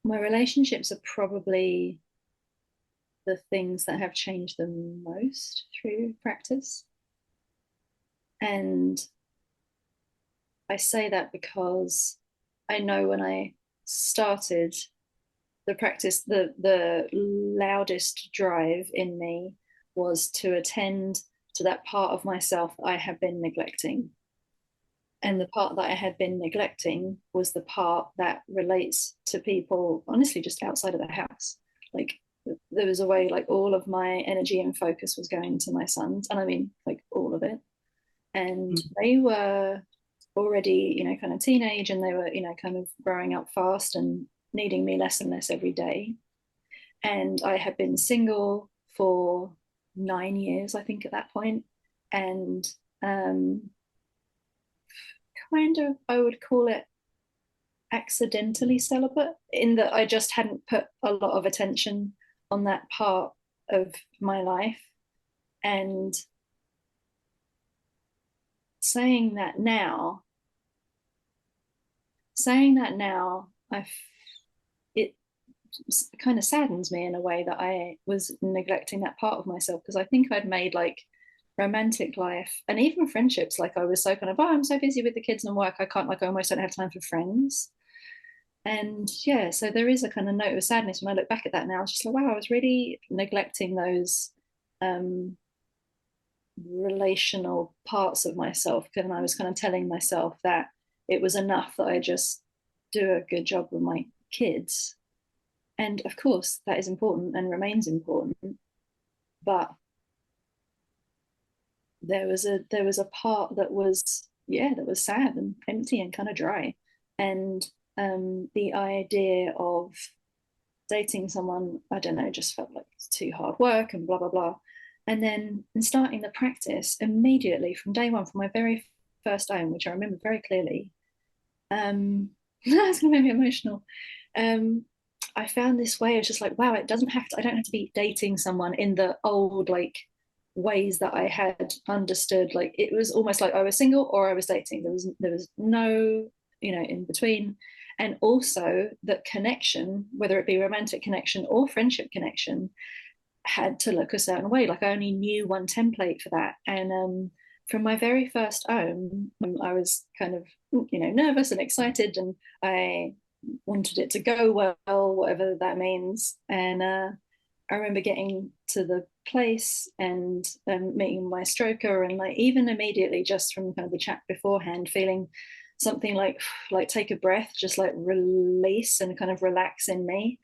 My relationships are probably the things that have changed the most through practice. And I say that because I know when I started the practice, the loudest drive in me was to attend to that part of myself that I had been neglecting. And the part that I had been neglecting was the part that relates to people, honestly, just outside of the house. Like there was a way, like all of my energy and focus was going to my sons, and I mean, like all of it. And they were already, kind of teenage, and they were, kind of growing up fast and needing me less and less every day. And I had been single for 9 years, I think, at that point, and um, kind of, I would call it accidentally celibate, in that I just hadn't put a lot of attention on that part of my life. And saying that now, I it kind of saddens me in a way that I was neglecting that part of myself, because I think I'd made like romantic life and even friendships, like I was so kind of, oh, I'm so busy with the kids and work, I can't, like I almost don't have time for friends. And yeah, so there is a kind of note of sadness when I look back at that now. It's just like, wow, I was really neglecting those um relational parts of myself, and I was kind of telling myself that it was enough that I just do a good job with my kids. And of course that is important and remains important, but there was a part that was, yeah, that was sad and empty and kind of dry. And the idea of dating someone, I don't know, just felt like it's too hard work and blah blah blah. And then in starting the practice, immediately from day one, from my very first home, which I remember very clearly, that's gonna make me emotional. um I found this way of just like, wow, it doesn't have to, I don't have to be dating someone in the old like ways that I had understood. Like it was almost like I was single or I was dating. There was no, in between. And also that connection, whether it be romantic connection or friendship connection, had to look a certain way. Like I only knew one template for that. And from my very first home, I was kind of, nervous and excited, and I wanted it to go well, whatever that means. And I remember getting to the place and meeting my stroker, and like even immediately just from kind of the chat beforehand, feeling something like take a breath, just like release and kind of relax in me.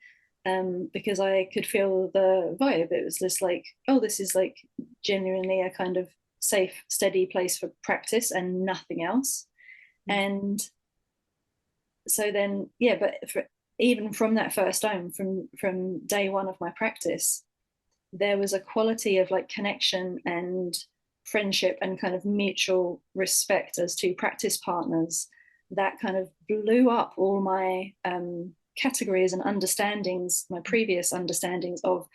Because I could feel the vibe. It was just like, oh, this is like genuinely a kind of safe, steady place for practice and nothing else. And so then, yeah, but even from that first home, from day one of my practice, there was a quality of like connection and friendship and kind of mutual respect as two practice partners that kind of blew up all my categories and understandings, my previous understandings of,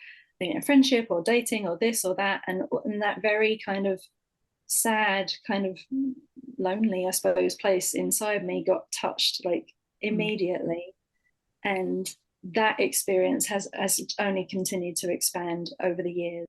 friendship or dating or this or that, and that very kind of sad, kind of lonely, I suppose, place inside me got touched like immediately. And that experience has only continued to expand over the years.